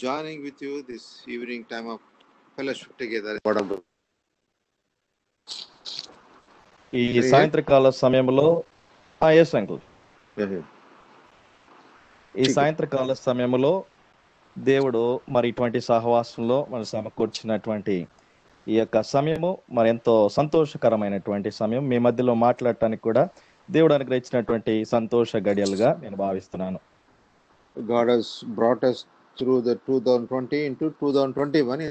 joining with you this evening time of fellowship together. What of the ఈ Can you hear? సాయంత్రకాల సమయంలో yes uncle Yeah, yeah. ఈ ठीक है. సాయంత్రకాల సమయంలో దేవుడు మరి ఇటువంటి సహవాసంలో మనం సమకూర్చినటువంటి ఈ యొక్క సమయము మరి ఎంతో సంతోషకరమైనటువంటి సమయం. మీ మధ్యలో మాట్లాడటానికి కూడా దేవుడు అనుగ్రహించినటువంటి సంతోష గడియలుగా నేను భావిస్తున్నాను. God has brought us through the 2020 into 2021.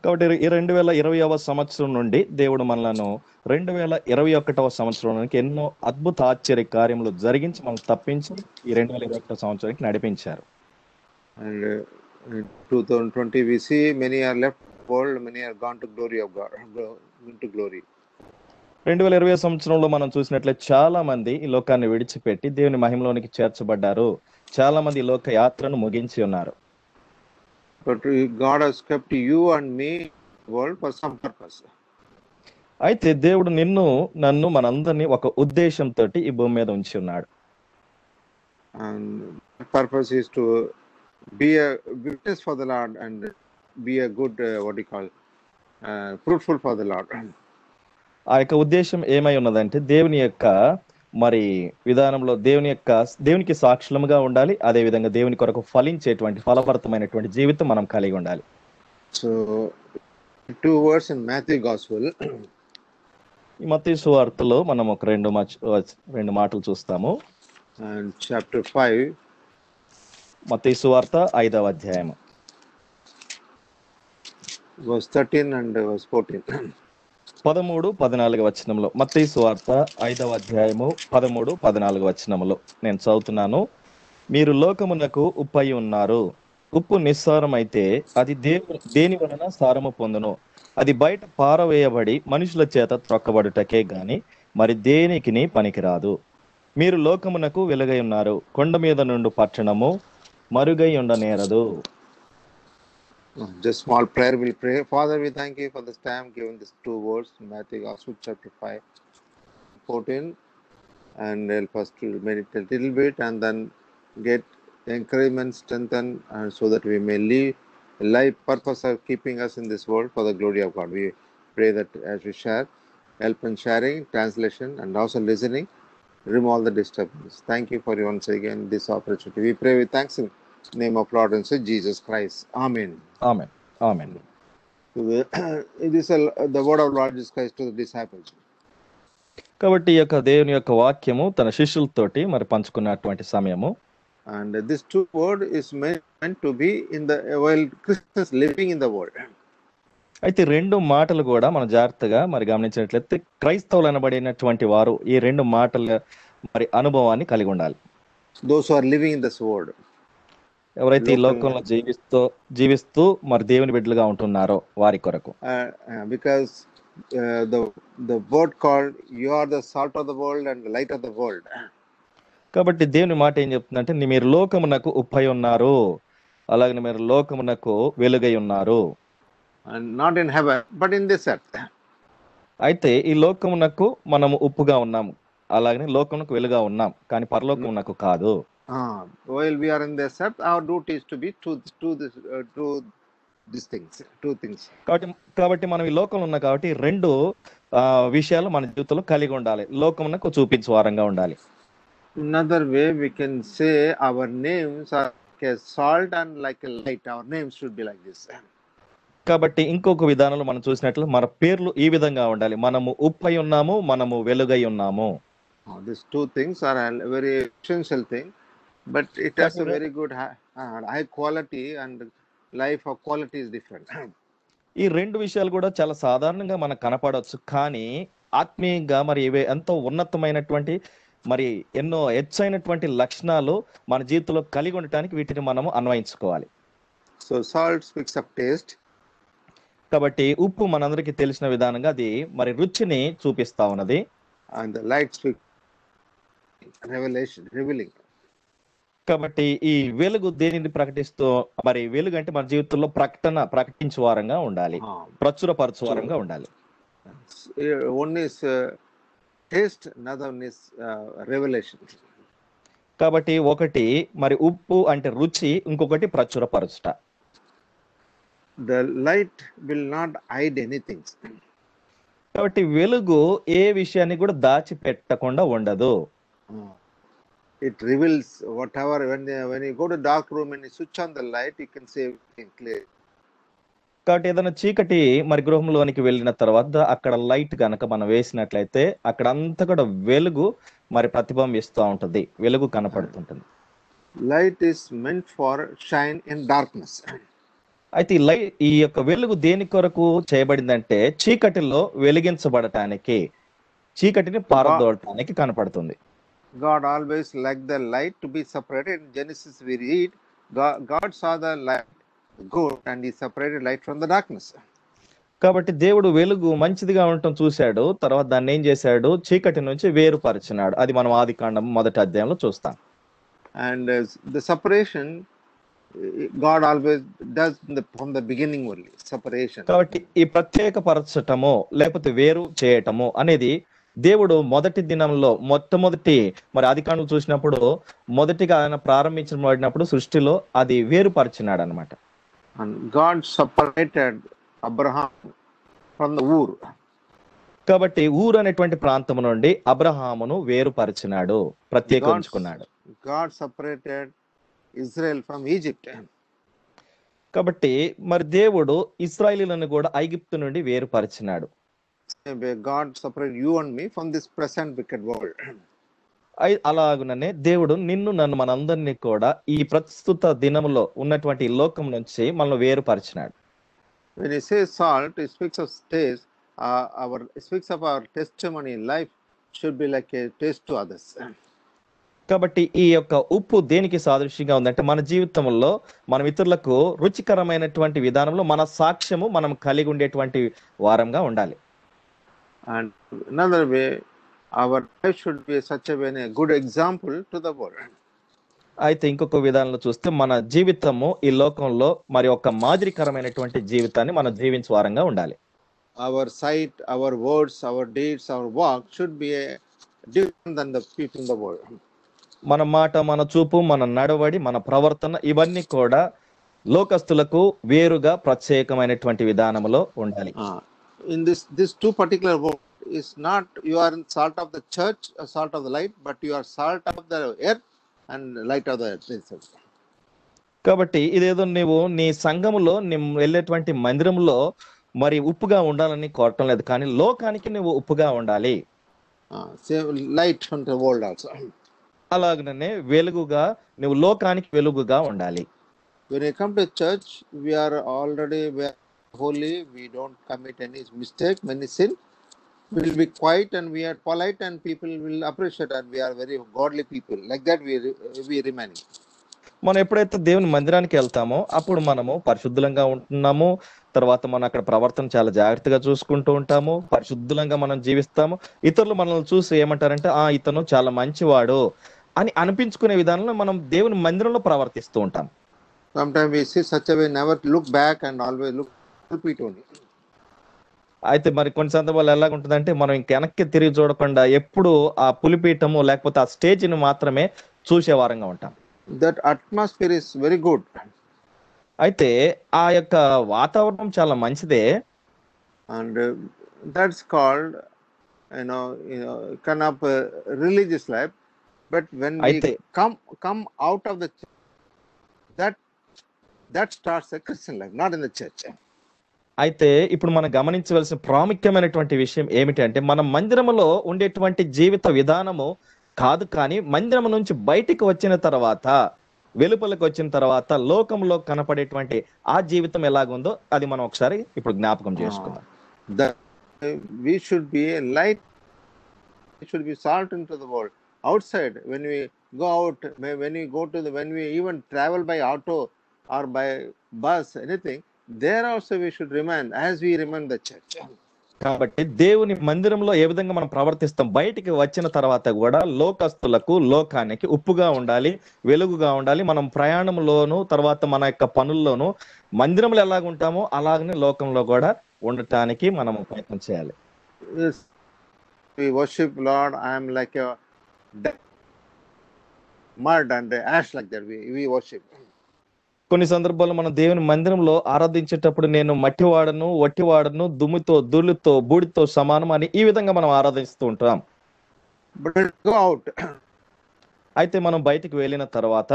కాబట్టి ఈ 2020వ సంవత్సరం నుండి దేవుడు మనలను 2021వ సంవత్సరంలోనికి ఎన్నో అద్భుత ఆశ్చర్య కార్యములు జరిగించి మనం తప్పించి ఈ 2021 సంవత్సరానికి నడిపించారు. And in 2020 we see many are left world, many are gone to glory of God, into glory. 2020 సంవత్సరంలో మనం చూసినట్లయితే చాలా మంది ఈ లోకాన్ని విడిచిపెట్టి దేవుని మహిమలోనికి చేర్చబడ్డారు. చాలా మంది ఈ లోక యాత్రను ముగించి ఉన్నారు. But God has kept you and me in the world for some purpose. అయితే దేవుడు నిన్ను నన్ను మనందరినీ ఒక ఉద్దేశంతో ఈ భూమి మీద ఉంచి ఉన్నాడు. And the purpose is to be a witness for the Lord and be a good fruitful for the Lord. ఆ యొక్క ఉద్దేశం ఏమై ఉన్నదంటే దేవుని యొక్క మరి విధానంలో దేవునికి సాక్షులముగా ఉండాలి. అదే విధంగా దేవుని కొరకు ఫలించేటువంటి ఫలభరితమైనటువంటి జీవితం మనం కలిగి ఉండాలి. So 2 words in Matthew Gospel. ఈ మత్తయి సువార్తలో మనం ఒక రెండు మాటలు చూస్తాము. And chapter 5. మత్తయి సువార్త 5వ అధ్యాయము verse 13 and verse 14. 13-14 వచనంలో మత్తయి సువార్త 5వ అధ్యాయము 13-14 వచనములో నేను చదువుతున్నాను. మీరు లోకమునకు ఉప్పై ఉన్నారు. ఉప్పు నిస్సారమైతే అది దేని వలన సారము పొందును? అది బయట పారవేయబడి మనుషుల చేత త్రొక్కబడుటకే గాని మరి దేనికిని పనికిరాదు. మీరు లోకమునకు వెలుగై ఉన్నారు. కొండ మీద నుండి పట్టణము మరుగై ఉండనేరదు. Just small prayer we'll pray. Father, we thank you for this time given these 2 words in Matthew Gospel chapter 5:14, and help us to meditate a little bit and then get encouragement, strengthen, and so that we may live a life purpose of keeping us in this world for the glory of God. We pray that as we share, help in sharing, translation, and also listening, remove all the disturbance. Thank you for once again this opportunity. We pray with thanks in the name of Lord and Savior Jesus Christ. Amen. Amen. Amen. It is the word of Lord Jesus Christ to the disciples. కాబట్టి ఈ యొక్క దేవుని యొక్క వాక్యము తన శిష్యులతోటి మరి పంచుకున్నటువంటి సమయము. And this 2 word is meant to be in the while Christians living in the world. అయితే 2 మాటలు కూడా మనం జాగ్రత్తగా మరి గమనించినట్లయితే క్రైస్తవులు అనబడినటువంటి వారు ఈ 2 మాటల మరి అనుభవాన్ని కలిగి ఉండాలి. Those who are living in this world. ఎవరైతే ఈ లోకంలో జీవిస్తూ మరి దేవుని బిడ్డలుగా ఉంటున్నారో వారి కొరకు. Because the word called you are the salt of the world and the light of the world. కాబట్టి దేవుని మాట ఏం చెప్తుందంటే మీరు లోకమునకు ఉప్పై ఉన్నారు, అలాగే మీరు లోకమునకు వెలుగై ఉన్నారు. And not in heaven but in this earth. అయితే ఈ లోకమునకు మనము ఉప్పుగా ఉన్నాము, అలాగనే లోకమునకు వెలుగా ఉన్నాం, కానీ పరలోకమునకు కాదు. While we are in this earth, our duty is to be these things, 2 things. కాబట్టి మనం ఈ లోకంలో ఉన్నాం కాబట్టి 2 విషయాలు మన జీవితంలో కలిగి ఉండాలి. లోకమునకు చూపించే వారంగా ఉండాలి. Another way we can say our names are like a salt and like a light. Our names should be like this. కాబట్టి ఇంకొక విధానంలో మనం చూసినట్లు మన పేర్లు ఈ విధంగా ఉండాలి. మనము ఉప్పై ఉన్నాము, మనము వెలుగై ఉన్నాము. These 2 things are a very essential thing, but it has a very good high quality, and life of quality is different. ఈ 2 విషయాలు కూడా చాలా సాధారణంగా మనకు కనపడవచ్చు, కానీ ఆత్మీయంగా మరి ఇవే ఎంతో ఉన్నతమైనటువంటి మరి ఎన్నో హెచ్చైనటువంటి లక్షణాలు మన జీవితంలో కలిగి ఉండటానికి వీటిని మనము అన్వయించుకోవాలి. So salt speaks of taste. కాబట్టి ఉప్పు మనందరికీ తెలిసిన విధానంగా అది మరి రుచిని చూపిస్తా ఉన్నది. And the light speaks revealing. కాబట్టి ఈ వెలుగు దేనిని ప్రకటిస్తూ మరి వెలుగు అంటే మన జీవితంలో ప్రకటించే వారంగా ఉండాలి, ప్రచురపరచు వారంగా ఉండాలి. One is taste, another one is revelation. కాబట్టి ఒకటి మరి ఉప్పు అంటే రుచి, ఇంకొకటి ప్రచురపరచుట. The light will not hide anything. కాబట్టి వెలుగు ఏ విషయాన్ని కూడా దాచిపెట్టకుండా ఉండదు. It reveals whatever. When you go to dark room and you switch on the light, you can see everything clear. కాబట్టి ఏదైనా చీకటి మరి గృహంలోనికి వెళ్ళిన తర్వాత అక్కడ లైట్ గనక మనం వేసినట్లయితే అక్కడ అంతా కూడా వెలుగు మరి ప్రతిబింబిస్తూ ఉంటుంది, వెలుగు కనపడుతుంటుంది. Light is meant for shine in darkness. అయితే ఈ యొక్క వెలుగు దేని కొరకు చేయబడిందంటే చీకటిలో వెలిగించబడటానికి, చీకటిని పారదోలటానికి కనపడుతుంది. God always liked the light to be separated. In Genesis we read, God saw the light good and he separated light from the darkness. కాబట్టి దేవుడు వెలుగు మంచిదిగా ఉండటం చూశాడు, తర్వాత దాన్ని ఏం చేశాడు, చీకటి నుంచి వేరుపరిచినాడు. అది మనం ఆదికాండం 1వ అధ్యాయంలో చూస్తాం. And the separation God always does from the beginning only, separation. కాబట్టి ఈ ప్రత్యేకపరచటము లేకపోతే వేరు చేయటము అనేది దేవుడు మొదటి దినంలో మొట్టమొదటి మరి ఆదికాండం చూసినప్పుడు మొదటిగా ఆయన ప్రారంభించబడినప్పుడు సృష్టిలో అది వేరుపరిచినాడు అన్నమాట. And God separated Abraham from the Ur. కాబట్టి ఊరు అనేటువంటి ప్రాంతం నుండి అబ్రహామును వేరుపరిచినాడు, ప్రత్యేకించుకున్నాడు. God separated Israel from Egypt. కాబట్టి మరి దేవుడు ఇశ్రాయేలీయులను కూడా ఐగుప్తు నుండి వేరుపరిచినాడు. God separated you and me from this present wicked world. అలాగుననే దేవుడు నిన్ను నన్ను మనందరినీ కూడా ఈ ప్రస్తుత దినములో ఉన్నటువంటి లోకం నుంచి మనల్ని వేరుపరిచినాడు. When he says salt, it speaks of taste. It speaks of our testimony in life should be like a taste to others. కాబట్టి ఈ యొక్క ఉప్పు దేనికి సాదృశ్యంగా ఉందంటే మన జీవితంలో మనం ఇతరులకు రుచికరమైనటువంటి విధానంలో మన సాక్ష్యము మనం కలిగి ఉండేటువంటి వారంగా ఉండాలి. And another way, our life should be such a way, a good example to the world. అయితే ఇంకొక విధానంలో చూస్తే మన జీవితము ఈ లోకంలో మరి ఒక మాదిరికరమైనటువంటి జీవితాన్ని మనం జీవించే వారంగా ఉండాలి. Our sight, our words, our deeds, our walk should be different than the people in the world. మన మాట, మన చూపు, మన నడవడి, మన ప్రవర్తన ఇవన్నీ కూడా లోకస్తులకు వేరుగా ప్రత్యేకమైనటువంటి విధానంలో ఉండాలి. In this two particular words is not you are salt of the church, salt of the light, but you are salt of the earth and light of the earth. కాబట్టి ఇదేదో నువ్వు నీ సంఘములో వెళ్ళేటువంటి మందిరంలో మరి ఉప్పుగా ఉండాలని కోరటం లేదు, కానీ లోకానికి నువ్వు ఉప్పుగా ఉండాలి. Light from the world also. అలాగనే వెలుగుగా నువ్వు లోకానికి వెలుగుగా ఉండాలి. When you come to church, we are holy, we don't commit any mistake, many sin. We will be quiet and we are polite and people will appreciate and we are very godly people. Like that we remain. మనం ఎప్పుడైతే దేవుని మందిరానికి వెళ్తామో అప్పుడు మనము పరిశుద్ధంగా ఉంటున్నాము, తర్వాత మనం అక్కడ ప్రవర్తన చాలా జాగ్రత్తగా చూసుకుంటూ ఉంటాము, పరిశుద్ధంగా మనం జీవిస్తాము. ఇతరులు మనల్ని చూసి ఏమంటారంటే ఇతను చాలా మంచివాడు అని అనిపించుకునే విధానంలో మనం దేవుని మందిరంలో ప్రవర్తిస్తూ ఉంటాం. Sometimes we see such a way, never look back and always look pulpit only. అయితే మరి కొన్ని సందర్భాలు ఎలాగుంటుందంటే మనం ఇంక వెనక్కి తిరిగి చూడకుండా ఎప్పుడు ఆ పులిపీఠము లేకపోతే ఆ స్టేజ్ని మాత్రమే చూసే వారంగా ఉంటాం. That atmosphere is very good. అయితే ఆ యొక్క వాతావరణం చాలా మంచిదే. And that's called kind of religious life. But when we come out of the church, that starts a Christian life, not in the church. అయితే ఇప్పుడు మనం గమనించవలసిన ప్రాముఖ్యమైనటువంటి విషయం ఏమిటంటే మన మందిరములో ఉండేటువంటి జీవిత విధానము కాదు, కానీ మందిరం నుంచి బయటికి వచ్చిన తర్వాత, వెలుపలకు వచ్చిన తర్వాత లోకంలో కనపడేటువంటి ఆ జీవితం ఎలాగుందో అది మనం ఒకసారి ఇప్పుడు జ్ఞాపకం చేసుకుందాం. We should be a light, we should be salt into the world. Outside, when we go out, when we even travel by auto or by bus, anything, there also we should remain as we remain the church. కాబట్టి దేవుని మందిరంలో ఏ విధంగా మనం ప్రవర్తిస్తాం, బయటికి వచ్చిన తర్వాత కూడా లోకస్తులకు, లోకానికి ఉప్పుగా ఉండాలి, వెలుగుగా ఉండాలి. మనం ప్రయాణంలోను తర్వాత మన యొక్క పనుల్లోనూ మందిరంలో ఎలాగుంటామో అలాగనే లోకంలో కూడా ఉండటానికి మనం ప్రయత్నం చేయాలి. Yes, we worship Lord. I am like a mud and ash like that. We worship. కొన్ని సందర్భాల్లో మనం దేవుని మందిరంలో ఆరాధించేటప్పుడు నేను మట్టివాడను, వట్టివాడను, దుమ్ముతో, ధూళితో, బూడితో సమానం అని ఈ విధంగా మనం ఆరాధిస్తూ ఉంటాం. But go out అయితే మనం బయటికి వెళ్ళిన తర్వాత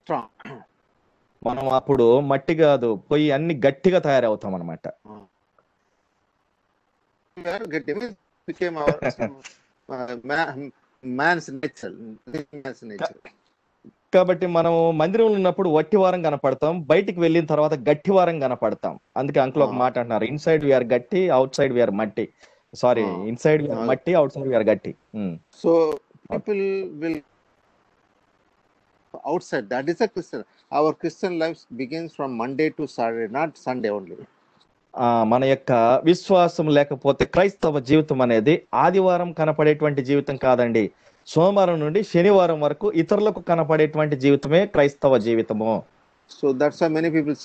strong. మనం అప్పుడు మట్టి కాదు పోయి అన్ని గట్టిగా తయారవుతాం అనమాట. We are getting became our man's nature. Man's nature. కాబట్టి మనం మందిరంలో ఉన్నప్పుడు వట్టి వారం కనపడతాం, బయటికి వెళ్ళిన తర్వాత గట్టి వారం కనపడతాం. అందుకే అంకుల్ ఒక మాట అంటున్నారు, ఇన్సైడ్ వీఆర్ గట్టి, అవుట్ సైడ్ వీఆర్ మట్టి. సారీ, ఇన్సైడ్ వీఆర్ మట్టి, అవుట్ సైడ్ వీఆర్ గట్టి. So people will outside. That is a Christian. Our Christian life begins from Monday to Saturday, not Sunday only. మన యొక్క విశ్వాసం లేకపోతే క్రైస్తవ జీవితం అనేది ఆదివారం కనపడేటువంటి జీవితం కాదండి. సోమవారం నుండి శనివారం వరకు ఇతరులకు కనపడేటువంటి జీవితమే క్రైస్తవ జీవితము. So that's why many people.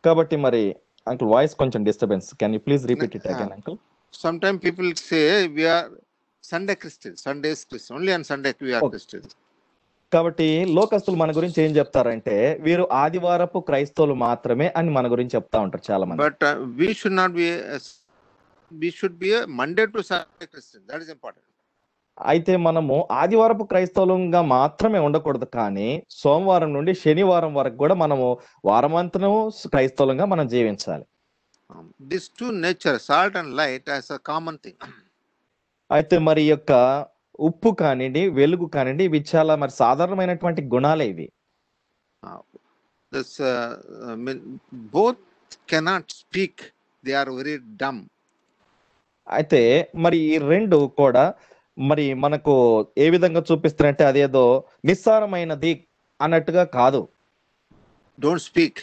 కాబట్టి మరి అంకుల్ వాయిస్ కొంచెం disturbance, can you please repeat it again uncle? Sometimes people say we are Sunday Christians. Sunday is Christian. Only on Sunday we are Christians. కాబట్టి లోకస్తులు మన గురించి ఏం చెప్తారంటే వీరు ఆదివారపు క్రైస్తవులు మాత్రమే అని మన గురించి చెప్తా ఉంటారు చాలా మంది. But we should not be. We should be a Monday to Saturday Christian. That is important. అయితే మనము ఆదివారపు క్రైస్తవులుగా మాత్రమే ఉండకూడదు, కానీ సోమవారం నుండి శనివారం వరకు కూడా మనము వారమంతను క్రైస్తవులుగా మనం జీవించాలి. These two nature, salt and light, as a common thing. అయితే మరి యొక్క ఉప్పు కానివ్వండి, వెలుగు కానివ్వండి, ఇవి చాలా మరి సాధారణమైనటువంటి గుణాలే ఇవి. This both cannot speak. They are very dumb. అయితే మరి ఈ రెండు కూడా మరి మనకు ఏ విధంగా చూపిస్తారంటే అదేదో నిస్సారమైనది అన్నట్టుగా కాదు. Don't speak.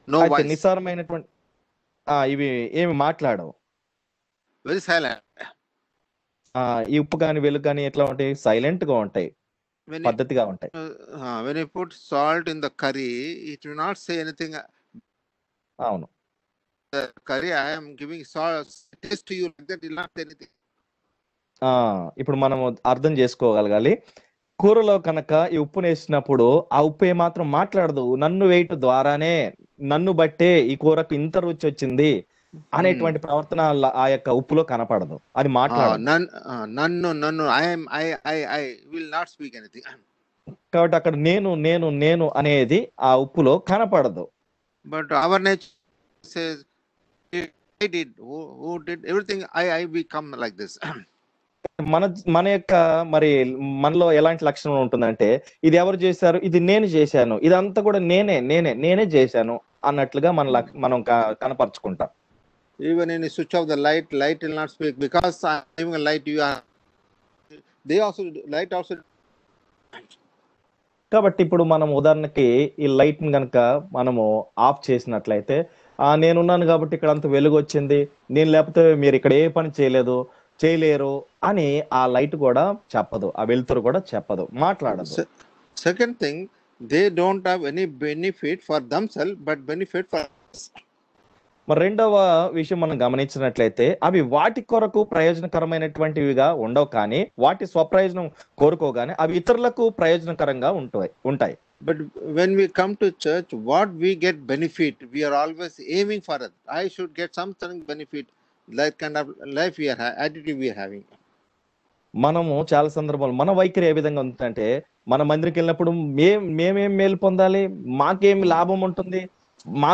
No voice. నిస్సారమైనటువంటి ఇవి ఏమి మాట్లాడవు. Very silent. ఈ ఉప్పు కానీ వెలుగు కానీ ఎట్లా ఉంటాయి? సైలెంట్ గా ఉంటాయి, పద్ధతిగా ఉంటాయి. When you put salt in the curry, it will not say anything. అవును. Curry, I am giving salt taste to you, like that will not say anything. ఇప్పుడు మనము అర్థం చేసుకోగలగాలి. కూరలో కనుక ఈ ఉప్పును వేసినప్పుడు ఆ ఉప్పు ఏమాత్రం మాట్లాడదు. నన్ను వేయటం ద్వారానే, నన్ను బట్టే ఈ కూరకు ఇంత రుచి వచ్చింది అనేటువంటి ప్రవర్తన ఆ యొక్క ఉప్పులో కనపడదు, అది మాట్లాడదు. నన్ను I will not speak anything. కాబట్టి అక్కడ నేను నేను నేను అనేది ఆ ఉప్పులో కనపడదు. But our nature says, I did, who did everything, I become like this. మన యొక్క మరి మనలో ఎలాంటి లక్షణం ఉంటుందంటే ఇది ఎవరు చేశారు, ఇది నేను చేశాను, ఇదంతా కూడా నేనే చేశాను అన్నట్లుగా మనం కనపరుచుకుంటాం. Even when you switch off the light will not speak, because I'm giving a light, you are. They also light also. కాబట్టి ఇప్పుడు మనం ఉదాహరణకి ఈ లైట్ ని కనుక మనము ఆఫ్ చేసినట్లయితే నేనున్నాను కాబట్టి ఇక్కడ అంత వెలుగు వచ్చింది, నేను లేకపోతే మీరు ఇక్కడ ఏ పని చేయలేరు అని ఆ లైట్ కూడా చెప్పదు, ఆ వెలుతురు కూడా చెప్పదు, మాట్లాడదు. Second thing, they don't have any benefit for themselves, but benefit for us. మరి రెండవ విషయం మనం గమనించినట్లయితే అవి వాటి కొరకు ప్రయోజనకరమైనటువంటివిగా ఉండవు, కానీ వాటి స్వప్రయోజనం కోరుకోగానే అవి ఇతరులకు ప్రయోజనకరంగా ఉంటాయి. But when we come to church, what we get benefit, we are always aiming for it. I should get something benefit, like kind of life we are attitude we are having. మనము చాలా సందర్భాలు మన వైఖరి ఏ విధంగా ఉందంటే మన మందిరికి వెళ్ళినప్పుడు మేమేం మేలు పొందాలి, మాకేమి లాభం ఉంటుంది, మా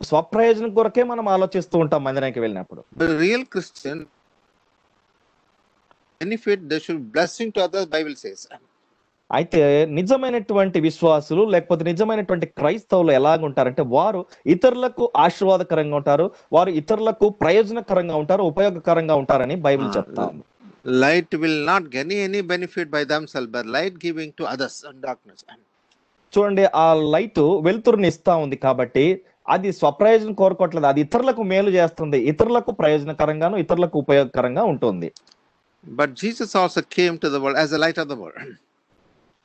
స్వప్రయోజనం కొరకే మనం ఆలోచిస్తూ ఉంటాం మందిరానికి వెళ్ళినప్పుడు. The real Christian benefit, they should blessing to others, Bible says. అయితే నిజమైనటువంటి విశ్వాసులు లేకపోతే నిజమైనటువంటి క్రైస్తవులు ఎలాగుంటారంటే వారు ఇతరులకు ఆశీర్వాదకరంగా ఉంటారు, వారు ఇతరులకు ప్రయోజనకరంగా ఉంటారు, ఉపయోగకరంగా ఉంటారని బైబిల్ చెప్తా ఉంది. Light will not get any benefit by themselves, but light giving to others in darkness. చూడండి, ఆ లైట్ వెలుతురుని ఇస్తా ఉంది కాబట్టి అది స్వప్రయోజనం కోరుకోవట్లేదు, అది ఇతరులకు మేలు చేస్తుంది, ఇతరులకు ప్రయోజనకరంగాను ఇతరులకు ఉపయోగకరంగా ఉంటుంది. But Jesus also came to the world as the light of the world.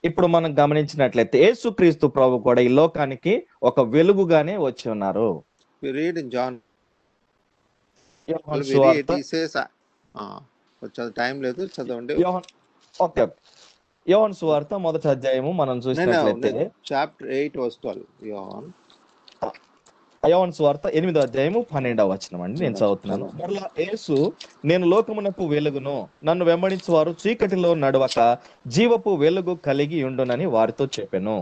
ఇప్పుడు మనం గమనించినట్లయితే యేసుక్రీస్తు ప్రభు కూడా ఈ లోకానికి ఒక వెలుగుగానే వచ్చి ఉన్నారు. We read in John. యోహాను సువార్త He says, టైం లేదు, చదవండి. ఓకే. యోహాను సువార్త మొదటి అధ్యాయము మనం చూసినట్లయితే చాప్టర్ 8 verse 12. యోహాను సువార్త 8వ అధ్యాయము 12వ వచనం అండి నేను చదువుతున్నాను. మరలా యేసు, నేను లోకమునకు వెలుగును, నన్ను వెంబడించు వారు చీకటిలో నడవక జీవపు వెలుగు కలిగి ఉండునని వారితో చెప్పెను.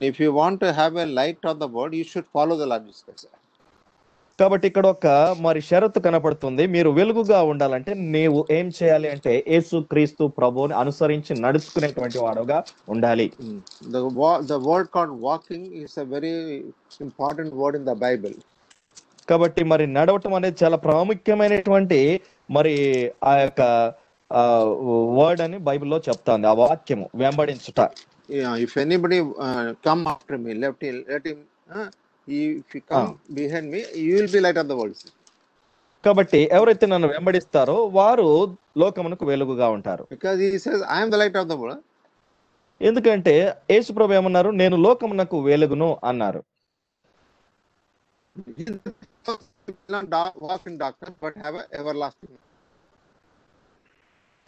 If you want to have a light on the world, you should follow the Lord Jesus Christ. కాబట్టి ఇక్కడ ఒక మరి షరతు కనపడుతుంది. మీరు వెలుగుగా ఉండాలంటే నీవు ఏం చేయాలి అంటే యేసు క్రీస్తు ప్రభువుని అనుసరించి నడుచుకునేటువంటి వాడుగా ఉండాలి. The word called walking is a very important word in the Bible. కాబట్టి మరి నడవటం అనేది చాలా ప్రాముఖ్యమైనటువంటి మరి ఆ యొక్క వర్డ్ అని బైబిల్లో చెప్తాంది, ఆ వాక్యము వెంబడించుట. If anybody come after me, let him if you come behind me, you will be light of the world. కాబట్టి ఎవరైతే నన్ను వెంబడిస్తారో వారు లోకమునకు వెలుగుగా ఉంటారు. Because he says, I am the light of the world. ఎందుకంటే యేసు ప్రభువు ఏమన్నారు, నేను లోకమునకు వెలుగును అన్నారు. Walk in darkness but have everlasting.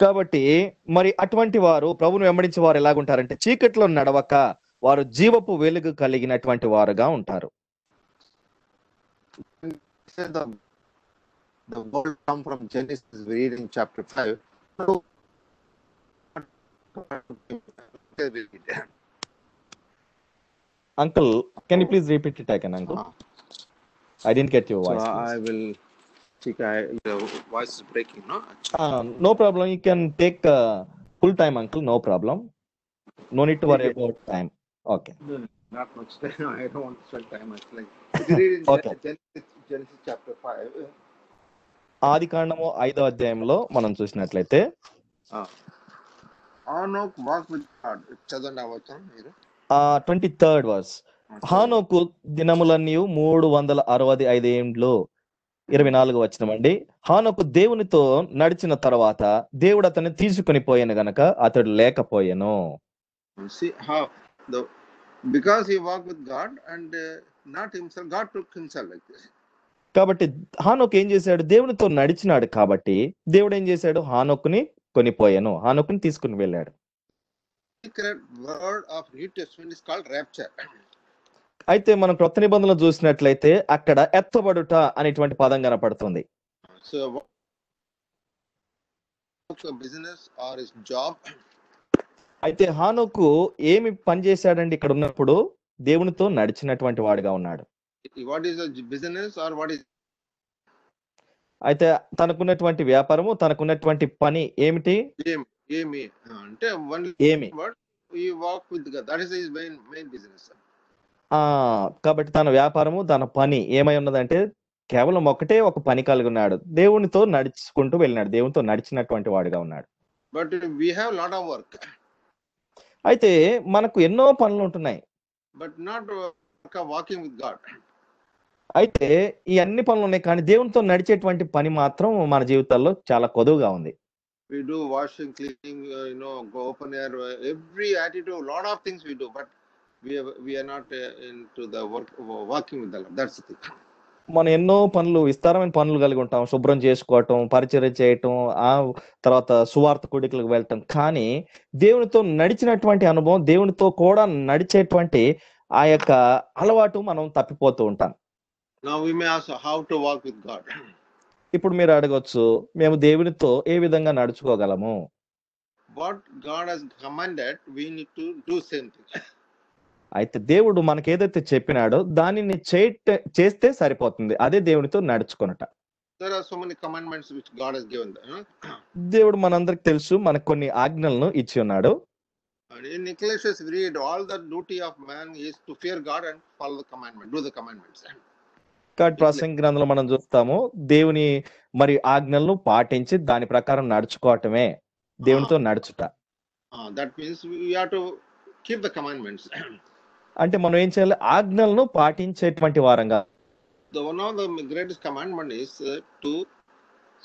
కాబట్టి మరి అటువంటి వారు ప్రభువును వెంబడించే వారు ఎలాగుంటారంటే చీకట్లో నడవక వారు జీవపు వెలుగు కలిగినటువంటి వారుగా ఉంటారు. The word come from Genesis, we read in chapter 5. Uncle, can you please repeat it again, uncle? I didn't get your voice. So I will think the voice is breaking, no? No problem. You can take full time, uncle. No problem. No need to worry about time. Okay. No, not much time. I don't want to spend time much. Like if you read in Okay. Genesis chapter 5. ఆదికాండము 5వ అధ్యాయంలో మనం చూసినట్లయితే Enoch walk with God. చదవండి ఆ వచనం మీరు. 23rd verse. హానోకు దినములన్నీ 365 ఏండ్లు. 24వ వచనం అండి. హానోకు దేవునితో నడిచిన తర్వాత దేవుడు అతన్ని తీసుకుని పోయాను గనక అతడు లేకపోయాను. See how because he walked with God and not himself, God took himself like this. కాబట్టి హానోకు ఏం చేశాడు, దేవునితో నడిచినాడు కాబట్టి దేవుడు ఏం చేశాడు, హానోకుని కొనిపోయాను, హానోకుని తీసుకుని వెళ్ళాడు. Word of New Testament is called rapture. అయితే మనం క్రొత్త నిబంధనలు చూసినట్లయితే అక్కడ ఎత్తబడుట అనేటువంటి పదం కనపడుతుంది. So business or his job. అయితే హానోకు ఏమి పని చేశాడండి ఇక్కడ ఉన్నప్పుడు, దేవునితో నడిచినటువంటి వాడుగా ఉన్నాడు. What is a business or what is? అయితే తనకున్నటువంటి వ్యాపారము, తనకున్నటువంటి పని ఏమిటి? ఏమి అంటే ఏమి he walk with God. That is his main business. కాబట్టి తన వ్యాపారము, తన పని ఏమై ఉన్నదంటే కేవలం ఒకటే ఒక పని కలిగి ఉన్నాడు, దేవునితో నడుచుకుంటూ వెళ్ళినాడు, దేవునితో నడిచినటువంటి వాడుగా ఉన్నాడు. But we have lot of work. అయితే మనకు ఎన్నో పనులు ఉంటున్నాయి. But not walking with God. అయితే ఈ అన్ని పనులు ఉన్నాయి కానీ దేవునితో నడిచేటువంటి పని మాత్రం మన జీవితాల్లో చాలా కొదువుగా ఉంది. We do washing, cleaning, go open air, every attitude, lot of things we do, but we are not into the work walking with the Lord. That's the thing. మనం ఎన్నో పనులు, విస్తారమైన పనులు కలిగి ఉంటాం, శుభ్రం చేసుకోవటం, పరిచర్య చేయటం, ఆ తర్వాత సువార్త కూడికలకు వెళ్ళటం, కానీ దేవునితో నడిచినటువంటి అనుభవం, దేవునితో కూడా నడిచేటువంటి ఆ యొక్క అలవాటు మనం తప్పిపోతూ ఉంటాం. Now we may ask how to walk with God. ఇప్పుడు మీరు అడగొచ్చు, మేము దేవునితో ఏ విధంగా నడుచుకోగలము? What God has commanded, we need to do same thing. అయితే దేవుడు మనకి ఏదైతే చెప్పినాడో దానిని చేస్తే సరిపోతుంది, అదే దేవునితో నడుచుకొనుట. There are so many commandments which God has given. దేవుడు మనందరికి తెలుసు, మనకు కొన్ని ఆజ్ఞలను ఇచ్చి ఉన్నాడు. In Ecclesiastes we read all the duty of man is to fear God and follow the commandment, do the commandments. కాబట్టి ప్రసంగి గ్రంథంలో మనం చూస్తాము, దేవుని మరి ఆజ్ఞలను పాటించి దాని ప్రకారం నడుచుకోవటమే దేవునితో నడుచుట. That means we have to keep the commandments. అంటే మనం ఏం చేయాలి, ఆజ్ఞలను పాటించేటువంటి వారంగా. One of the greatest commandment is to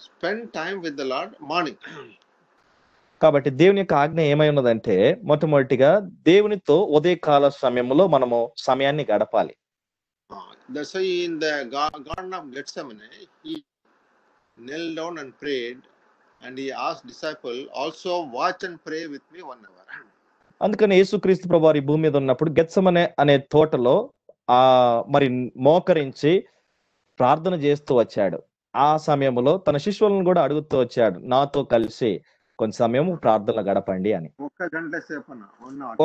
spend time with the Lord morning. కాబట్టి దేవుని యొక్క ఆజ్ఞ ఏమై ఉన్నదంటే మొట్టమొదటిగా దేవునితో ఉదయకాల సమయంలో మనము సమయాన్ని గడపాలి. That's why in the Garden of Gethsemane, knelt down and prayed, and he asked disciple, also watch and pray with me 1 hour. అందుకని యేసుక్రీస్తు ప్రభువారు ఈ భూమి మీద ఉన్నప్పుడు గెత్సమనే అనే తోటలో మరి మోకరించి ప్రార్థన చేస్తూ వచ్చాడు. ఆ సమయంలో తన శిష్యులను కూడా అడుగుతూ వచ్చాడు, నాతో కలిసి కొంచెం సమయం ప్రార్థనలో గడపండి అని. 1 గంట సేపు అన్న,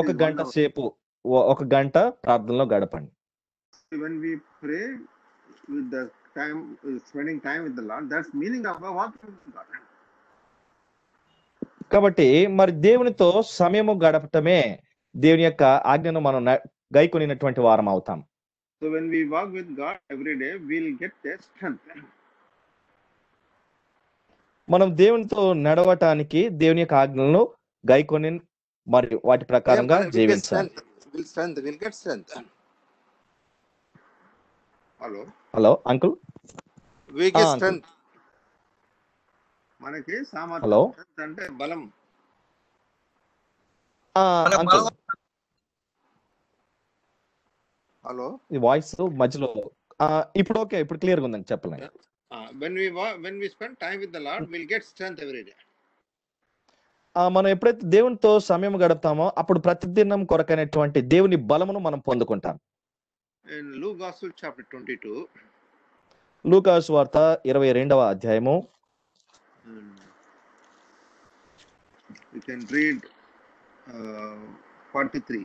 ఒక గంట సేపు, ఒక గంట ప్రార్థనలో గడపండి. when we pray with the time, spending time with the Lord, that's meaning of walking with God. కాబట్టి మరి దేవునితో సమయము గడపటమే దేవుని యొక్క ఆజ్ఞను మనం గైకొనినటువంటి వారం అవుతాం. So when we walk with God every day, we'll get the strength. మనం దేవునితో నడవటానికి దేవుని యొక్క ఆజ్ఞలను గైకొని మరి వాటి ప్రకారంగా జీవించాలి. We'll get strength. Hello uncle, we get strength. మనకి సామర్థ్యం అంటే బలం. హలో, ఈ వాయిస్ మధ్యలో ఇప్పుడు ఓకే, ఇప్పుడు క్లియర్ గా ఉందండి, చెప్పండి. when we spend time with the Lord, we'll get strength every day. మనం ఎప్పుడైతే దేవునితో సమయం గడుపుతామో అప్పుడు ప్రతిదినం కొరకైనటువంటి దేవుని బలమును మనం పొందుకుంటాం. In Luke Gospel chapter 22, లూకా సువార్త 22వ అధ్యాయము, you can read 43.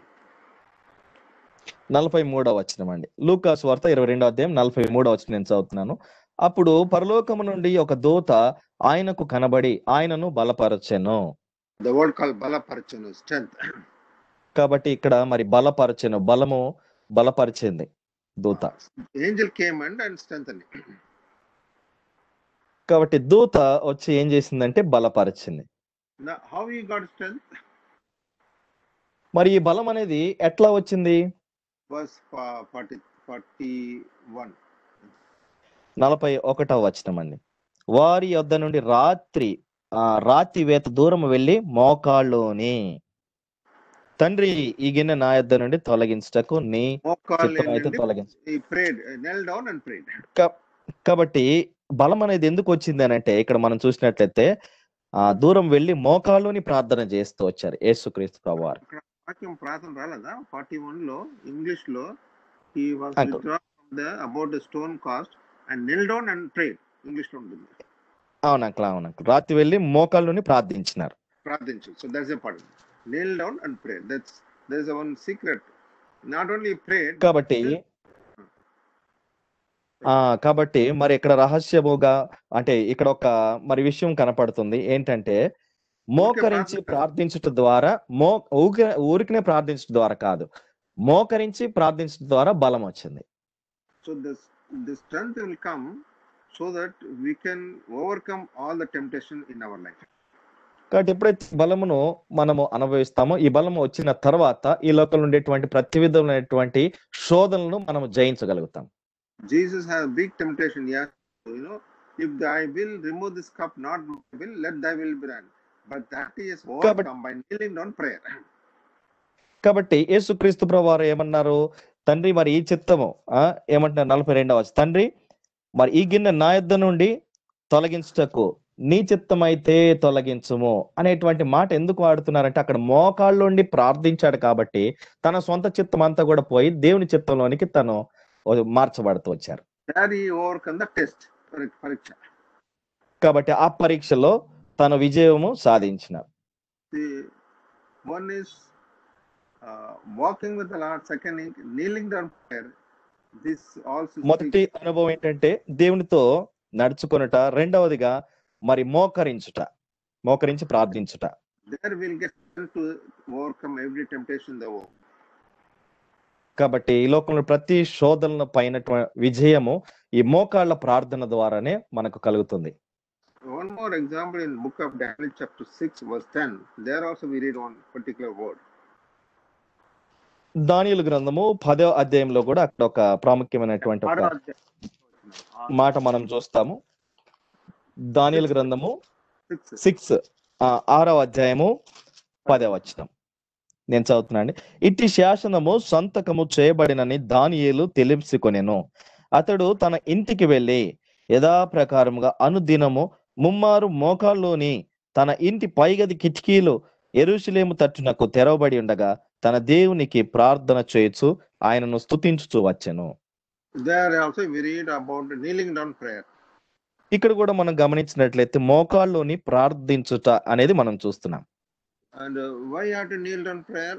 43వ వచనం అండి. లూకా సువార్త 22వ అధ్యాయం 43వ వచనం నేను చదువుతున్నాను. అప్పుడు పరలోకము నుండి ఒక దూత ఆయనకు కనబడి ఆయనను బలపరచెను. The word called బలపరచెను, strength. కాబట్టి ఇక్కడ మరి బలపరచెను, బలము బలపరిచింది దూత. Angel came and strengthened. కాబట్టి దూత వచ్చి ఏం చేసిందంటే బలపరిచింది. Now how he got strength? మరి ఈ బలం అనేది ఎట్లా వచ్చింది? Verse 41. 41వ వచనం అండి. వారి యొద్ద నుండి రాతి వేత దూరం వెళ్ళి మోకాళ్ళుని, తండ్రి ఈ గిన్నె నా యొద్ద నుండి తొలగించుటకు నీ చిత్తమైతే తొలగించు. కాబట్టి బలం అనేది ఎందుకు వచ్చింది అని అంటే, ఇక్కడ మనం చూసినట్లయితే దూరం వెళ్ళి మోకాళ్ళుని ప్రార్థన చేస్తూ వచ్చారు యేసుక్రీస్తు ప్రభువారు. ప్రార్థన రాలేదా 41 లో? ఇంగ్లీష్ లో he was withdrawn from the about the stone cast and knelt down and prayed. English లో ఉంటుంది. అవునంక రాత్రి వెళ్ళి మోకాళ్ళుని ప్రార్థించినారు. So that's a part. Kneel down and pray. There's one secret. Not only prayed. కాబట్టి మరి ఇక్కడ రహస్యముగా అంటే ఇక్కడ ఒక మరి విషయం కనపడుతుంది ఏంటంటే, మోకరించి ప్రార్థించడం ద్వారా, ఊరికనే ప్రార్థించడం ద్వారా కాదు, మోకరించి ప్రార్థించడం ద్వారా బలం వచ్చింది. So the strength will come so that we can overcome all the temptation in our life. కాబట్టి ఎప్పుడైతే బలమును మనము అనుభవిస్తామో, ఈ బలము వచ్చిన తర్వాత ఈ లోకంలో ఉండేటువంటి ప్రతి విధమైనటువంటి శోధనలను మనము జయించగలుగుతాం. Jesus has a big temptation. Yeah, if I will remove this cup, not my will, let thy will be done. But that is overcome by kneeling down prayer. కాబట్టి యేసుక్రీస్తు ప్రభువారు ఏమన్నారు? తండ్రి మరి ఈ చిత్తము ఏమంటున్నారు? 42వ వచనం, తండ్రి మరి ఈ గిన్నె నా యొద్ద నుండి తొలగించుటకు నీ చిత్తమైతే తొలగించుము అనేటువంటి మాట ఎందుకు వాడుతున్నారంటే, అక్కడ మోకాళ్ళుండి ప్రార్థించాడు కాబట్టి తన సొంత చిత్తం అంతా కూడా పోయి దేవుని చిత్తంలోనికి తను మార్చబడుతూ వచ్చారు. కాబట్టి ఆ పరీక్షలో తను విజయము సాధించినారు. మొదటి అనుభవం ఏంటంటే దేవునితో నడుచుకొనుట, రెండవదిగా మరి మోకరించి ప్రార్థించుట. కాబట్టి ఈ లోకంలో ప్రతి శోధనల పైన విజయము ఈ మోకాళ్ళ ప్రార్థన ద్వారానే మనకు కలుగుతుంది. One more example in book of Daniel chapter 6 verse 10. There also we read one particular word. దానియేలు గ్రంథము 10వ అధ్యాయంలో కూడా అక్కడ ఒక ప్రాముఖ్యమైనటువంటి ఒక మాట మనం చూస్తాము. దానియేలు గ్రంథము 6వ అధ్యాయము 10వ వచనం నేను చదువుతున్నాండి. ఇట్టి శాసనము సంతకము చేయబడినని దానియేలు తెలుసుకొనెను. అతడు తన ఇంటికి వెళ్ళి యథాప్రకారముగా అనుదినము ముమ్మారు మోకాల్లోని తన ఇంటి పైగది కిటికీలు యెరూషలేము తట్టునకు తెరవబడి ఉండగా తన దేవునికి ప్రార్థన చేయొచ్చు ఆయనను స్తుతించుచూ వచ్చెను. There also we read about kneeling down prayer. ఇక్కడ కూడా మనం గమనించినట్లయితే మోకాల్లోని ప్రార్థించుట అనేది మనం చూస్తున్నాం. And why you have to kneel down prayer?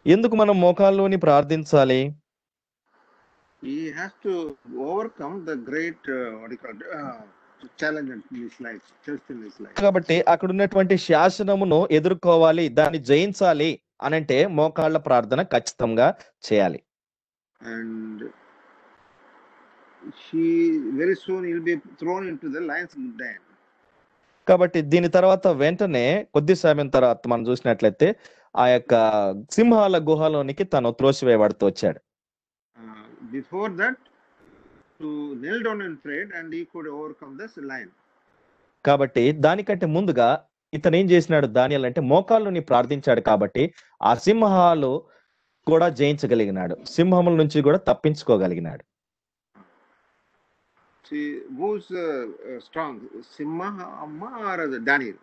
ఎందుకు మనం మోకాల్లోని ప్రార్థించాలి? He has to overcome the great challenge in his life, just in his life. కాబట్టి అక్కడ ఉన్నటువంటి శాసనమును ఎదుర్కోవాలి, దాన్ని జయించాలి అనంటే మోకాళ్ళ ప్రార్థన ఖచ్చితంగా చేయాలి. And very soon he'll be thrown into the lion's den. కాబట్టి దీని తర్వాత వెంటనే కొద్ది సమయం తర్వాత మనం చూసినట్లయితే ఆ యొక్క సింహాల గుహలోనికి తను త్రోసివేయబడుతూ వచ్చాడు. Before that, to kneel down and pray, and he could overcome this lion. కాబట్టి దానికంటే ముందుగా ఇతను ఏం చేసినాడు దానియేలు అంటే మోకాళ్ళని ప్రార్థించాడు కాబట్టి ఆ సింహాలు కూడా జయించగలిగినాడు, సింహముల నుంచి కూడా తప్పించుకోగలిగినాడు. See, who's strong, Simha or Daniel?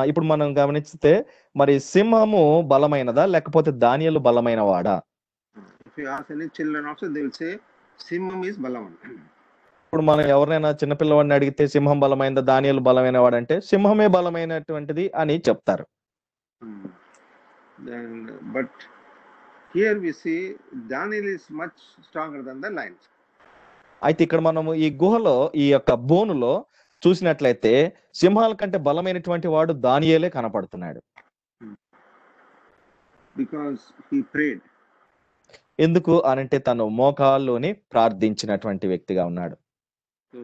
ఇప్పుడు మనం గమనిస్తే మరి సింహము బలమైనదా లేకపోతే దానియేలు బలమైన వాడా? If you ask any children also, they will say Simham is Balavan. ఇప్పుడు మనం ఎవరైనా చిన్నపిల్లవాడిని అడిగితే సింహం బలమైనదా దానియేలు బలమైన వాడంటే సింహమే బలమైనటువంటిది అని చెప్తారు. But here we see Daniel is much stronger than the lions. అయితే ఇక్కడ మనము ఈ గుహలో ఈ యొక్క బోనులో చూసినట్లయితే సింహాల కంటే బలమైనటువంటి వాడు దానియేలే కనపడుతున్నాడు. Because he prayed. ఎందుకు అనంటే తను మోకాల్లోని ప్రార్థించినటువంటి వ్యక్తిగా ఉన్నాడు. So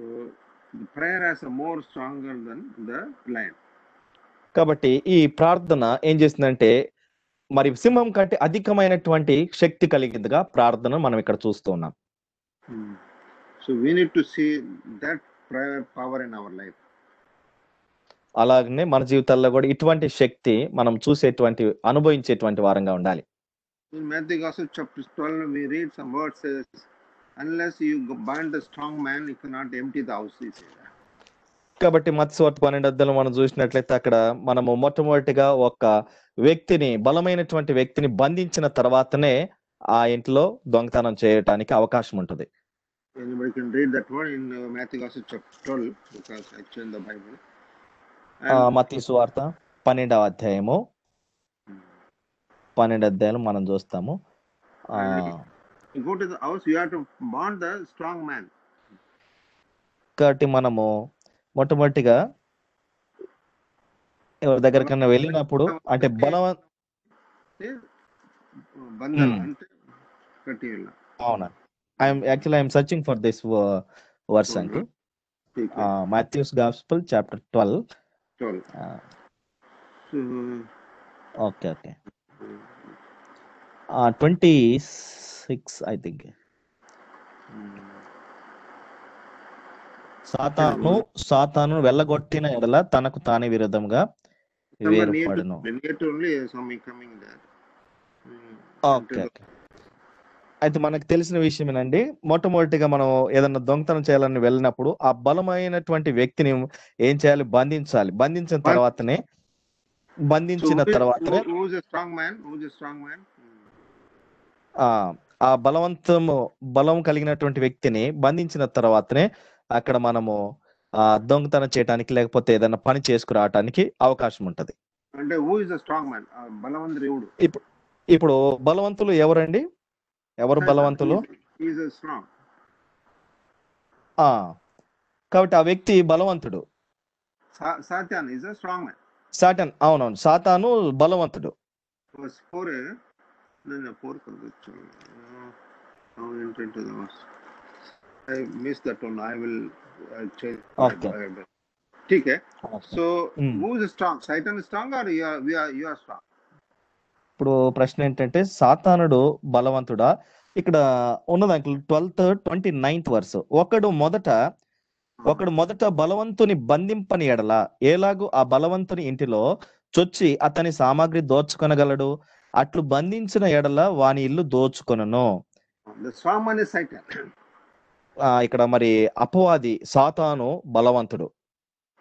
the prayer has a more stronger than the lion. కాబట్టి ఈ ప్రార్థన ఏం చేస్తుందంటే మరి సింహం కంటే అధికమైనటువంటి శక్తి కలిగిందిగా ప్రార్థన మనం ఇక్కడ చూస్తూ ఉన్నాం. So we need to see that prayer power in our life. అలాగనే మన జీవితాల్లో కూడా ఇటువంటి శక్తి మనం చూసేటువంటి అనుభవించేటువంటి వారంగా ఉండాలి. In Matthew Gospel chapter 12 we read some words says, unless you bind the strong man you cannot empty the house. కాబట్టి మత్తయి సువార్త 12వ అధ్యాయంలో మనం చూసినట్లయితే అక్కడ మనము మొట్టమొదటిగా ఒక వ్యక్తిని బలమైనటువంటి వ్యక్తిని బంధించిన తర్వాతనే ఆ ఇంట్లో దొంగతనం చేయడానికి అవకాశం ఉంటుంది. Anybody can read that one in Matthew Gospel chapter 12 because actually in the Bible. మత్తయి సువార్త 12వ అధ్యాయము 12వ అధ్యాయం మనం చూస్తాము. You go to the house, you have to bond the strong man. కాబట్టి మనము మొట్టమొదటిగా ఎవరి దగ్గరకన్నా వెళ్ళినప్పుడు అంటే అవునా I'm searching for this verse అండి. Matthew's gospel chapter 12. Okay 26 I think. సాతాను వెళ్ళగొట్టిన ఎడల తనకు తానే విరుద్ధంగా వేరుపడును. ఓకే అయితే మనకు తెలిసిన విషయం ఏంటండి, మొట్టమొదటిగా మనం ఏదన్నా దొంగతనం చేయాలని వెళ్ళినప్పుడు ఆ బలమైనటువంటి వ్యక్తిని ఏం చేయాలి? బంధించాలి. బంధించిన తర్వాతనే ఆ బలం కలిగినటువంటి వ్యక్తిని బంధించిన తర్వాతనే అక్కడ మనము దొంగతనం చేయడానికి లేకపోతే ఏదైనా పని చేసుకురావటానికి అవకాశం ఉంటది. అంటే ఇప్పుడు బలవంతులు ఎవరండి? ఎవరు బలవంతులు? కాబట్టి ఆ వ్యక్తి బలవంతుడు. సాతాన్ అవునవును, సాతాను బలవంతుడు. I missed that one. I will check. Okay. Okay. So, who is strong? Satan is strong or you are strong? ఇప్పుడు ప్రశ్న ఏంటంటే సాతానుడు బలవంతుడా? ఇక్కడ ఉన్నది అంకుల్ 29th వర్స్. ఒకడు మొదట బలవంతుని బంధింపని ఎడల ఏలాగు ఆ బలవంతుని ఇంటిలో చొచ్చి అతని సామాగ్రి దోచుకొనగలడు, అట్లు బంధించిన ఎడల వాని ఇల్లు దోచుకొనును. The strong man is Satan. ఇక్కడ మరి అపవాది సాతాను బలవంతుడు.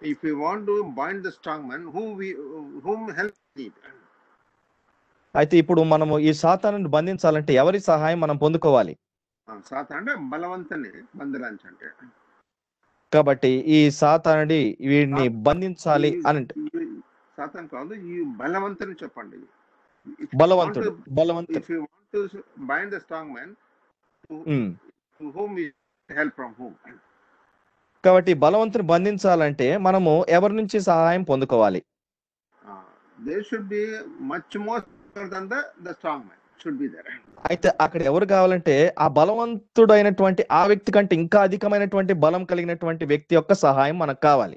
If we want to bind the strong man, whom help need? అయితే ఇప్పుడు మనము ఈ సాతానుని బంధించాలంటే ఎవరి సహాయం మనం పొందుకోవాలి? సాతాను అంటే బలవంతుని బంధించాలంటే. కాబట్టి ఈ సాతానుడి వీడిని బంధించాలి అని అంటే సాతాను కాదు, ఈ బలవంతుని చెప్పండి. బలవంతుడు. If you want to bind the strong man, to whom we help from whom? కాబట్టి బలవంతుని బంధించాలంటే మనము ఎవరి నుంచి సహాయం పొందుకోవాలి? There should be much more than the strong man should be there. అయితే అక్కడ ఎవరు కావాలంటే ఆ బలవంతుడైనటువంటి ఆ వ్యక్తి కంటే ఇంకా అధికమైనటువంటి బలం కలిగినటువంటి వ్యక్తి యొక్క సహాయం మనకు కావాలి.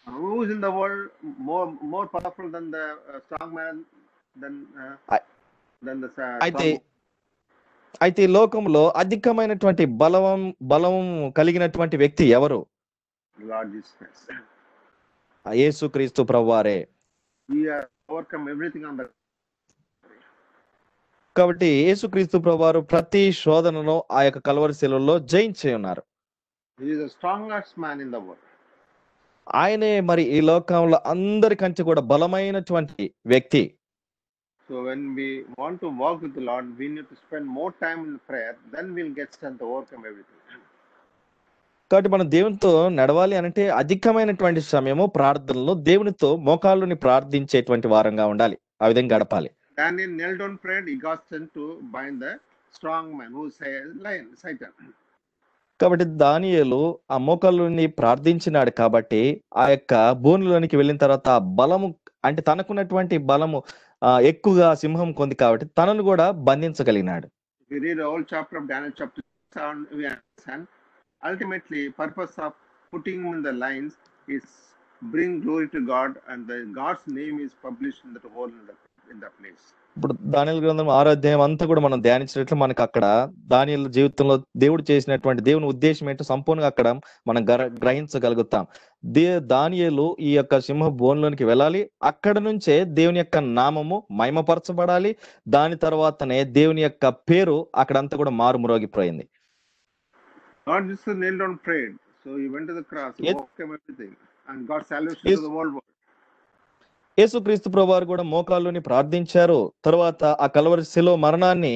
Who is in the world more powerful than the strong man than the అయితే ఈ లోకంలో అధికమైనటువంటి బలం కలిగినటువంటి వ్యక్తి ఎవరు? Lord Jesus Christ. యేసుక్రీస్తు ప్రభువారే. He has overcome everything on the. కాబట్టి యేసుక్రీస్తు ప్రభువారు ప్రతి శోధనలో ఆ యొక్క కల్వరి శిలువలో జయించి ఉన్నారు. He is the strongest man in the world. ఆయనే మరి ఈ లోకంలో అందరికంటే కూడా బలమైనటువంటి వ్యక్తి. So when we want to walk with the Lord, we need to spend more time in prayer, then we'll get strength to overcome everything. కాబట్టి మనం దేవునితో నడవాలి అంటే అధికమైనటువంటి సమయము ప్రార్థనలో దేవునితో మోకాళ్ళుని ప్రార్థించేటువంటి వారంగా ఉండాలి. ఆ విధంగా గడపాలి. Daniel knelt down prayed, he got sent to bind the strong man who says lion, Satan. కాబట్టి దానియేలు ఆ మోకాళ్ళుని ప్రార్థించినాడు కాబట్టి ఆ యొక్క బోనులోనికి వెళ్ళిన తర్వాత బలము అంటే తనకున్నటువంటి బలము ఎక్కువగా సింహం కొంది కాబట్టి తనను కూడా బంధించగలిగినాడు. We read the whole chapter of Daniel chapter 7, we understand ultimately purpose of putting him in the lines is bring glory to God, and the God's name is published in the whole in the place. ఇప్పుడు దానియేలు గ్రంథం 6వ అధ్యాయం అంతా కూడా మనం ధ్యానించినట్లు మనకు అక్కడ దానియేలు జీవితంలో దేవుడు చేసినటువంటి దేవుని ఉద్దేశం ఏంటో సంపూర్ణంగా అక్కడ మనం గ్రహించగలుగుతాం. దానియేలు ఈ యొక్క సింహ బోన్లోనికి వెళ్ళాలి, అక్కడ నుంచే దేవుని యొక్క నామము మహిమపరచబడాలి, దాని తర్వాతనే దేవుని యొక్క పేరు అక్కడంతా కూడా మారుమ్రోగిపోయింది. God just knelt down prayed, so he went to the cross, overcame everything, and got salvation to the whole world. యేసుక్రీస్తు ప్రభువారు కూడా మోకాళ్ళుని ప్రార్థించారు, తర్వాత ఆ కల్వరి శిలువ మరణాన్ని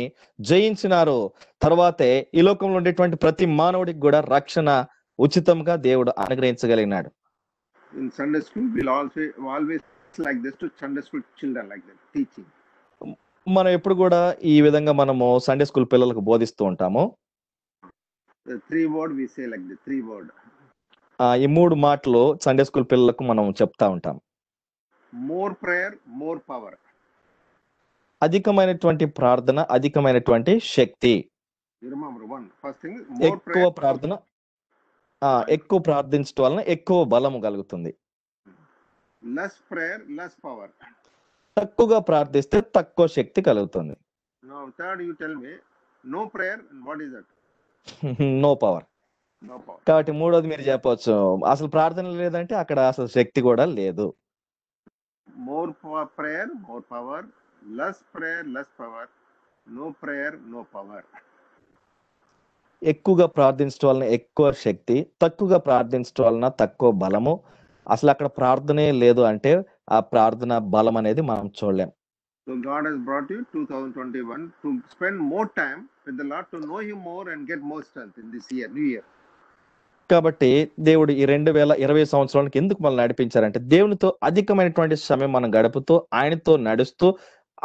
జయించినారు, తర్వాతే ఈ లోకంలో ఉండేటువంటి ప్రతి మానవుడికి కూడా రక్షణ ఉచితంగా దేవుడు అనుగ్రహించగలిగినాడు. In Sunday school we'll always like this to Sunday school children like that teaching. మనం ఎప్పుడు కూడా ఈ విధంగా మనము సండే స్కూల్ పిల్లలకు బోధిస్తూ ఉంటాము. The 3 word we say like the 3 word. ఈ 3 మాటలు సండే స్కూల్ పిల్లలకు మనం చెప్తా ఉంటాం. More prayer, more power. అధికమైనటువంటి ప్రార్థన, అధికమైనటువంటి శక్తి. You remember one first thing, more ఎక్కువ ప్రార్థన, ఎక్కువ ప్రార్థించడం వలన ఎక్కువ బలము కలుగుతుంది. Less prayer, less power. తక్కువగా ప్రార్థిస్తే తక్కువ శక్తి కలుగుతుంది. Now third you tell me, no prayer, what is that? No power. No power. కాబట్టి మూడోది మీరు చెప్పవచ్చు, అసలు ప్రార్థన లేదంటే అక్కడ అసలు శక్తి కూడా లేదు. More prayer, more power. Less prayer, less power. No prayer, no power. ఎక్కువగా ప్రార్థించడం వలన ఎక్కువ శక్తి, తక్కువగా ప్రార్థించడం వలన తక్కువ బలము. అసలు అక్కడ ప్రార్థనే లేదు అంటే ఆ ప్రార్థన బలం అనేది మనం చూడలేం. So God has brought you 2021 to spend more time with the Lord, to know Him more and get more strength in this year, new year. కాబట్టి దేవుడు ఈ 2020 సంవత్సరానికి ఎందుకు మనల్ని నడిపించారంటే దేవునితో అధికమైనటువంటి సమయం మనం గడుపుతూ ఆయనతో నడుస్తూ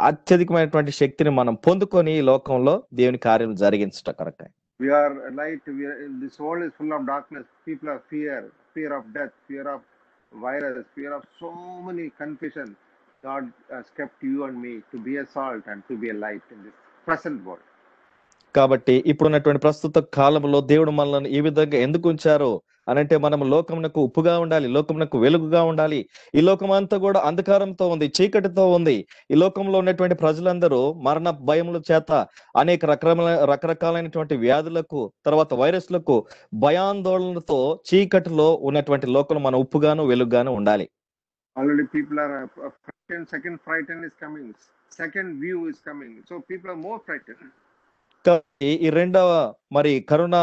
అత్యధికమైనటువంటి శక్తిని మనం పొందుకొని ఈ లోకంలో దేవుని కార్యం జరిగించటం correct. We are light. This world is full of darkness. People are fear of death, fear of virus, fear of so many confusion. God has kept you and me to be a salt and to be a light in this present world. కాబట్టి ఇప్పుడున్నటువంటి ప్రస్తుత కాలంలో దేవుడు మనల్ని ఈ విధంగా ఎందుకు ఉంచారు అనంటే మనం లోకమునకు ఉప్పుగా ఉండాలి, లోకమునకు వెలుగుగా ఉండాలి. ఈ లోకం అంతా కూడా అంధకారంతో ఉంది, చీకటితో ఉంది. ఈ లోకంలో ఉన్నటువంటి ప్రజలందరూ మరణ భయముల చేత అనేక రకరకాలైనటువంటి వ్యాధులకు, తర్వాత వైరస్లకు భయాందోళనతో చీకటిలో ఉన్నటువంటి లోకం మన ఉప్పుగాను వెలుగుగాను ఉండాలి. Already people are second frightened is coming, second view is coming, so people are more frightened. ఈ రెండవ మరి కరోనా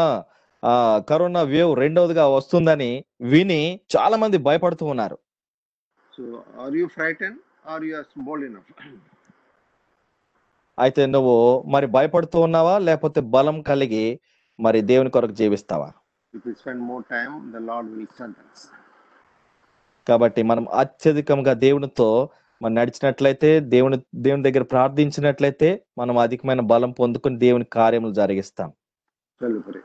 కరోనా వేవ్ రెండవదిగా వస్తుందని విని చాలా మంది భయపడుతూ ఉన్నారు. So, are you frightened or you are bold enough? అయితే నువ్వు మరి భయపడుతూ ఉన్నావా, లేకపోతే బలం కలిగి మరి దేవుని కొరకు జీవిస్తావా? If we spend more time, the Lord will strengthen us. కాబట్టి మనం అత్యధికంగా దేవునితో మనం నడిచినట్లయితే, దేవుని దగ్గర ప్రార్థించినట్లయితే మనం అధికమైన బలం పొందుకొని దేవుని కార్యములు జరిగిస్తాం. Shall we pray?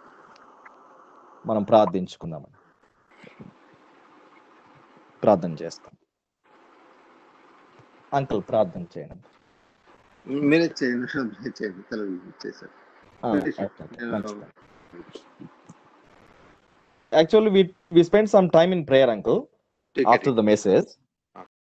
మనం ప్రార్థించుకుందాం, ప్రార్థన చేస్తాం. అంకుల్ ప్రార్థన చేయండి. మీరే చేయండి, తెలుగు చేశారు. Actually, we spent some time in prayer, uncle, after the message.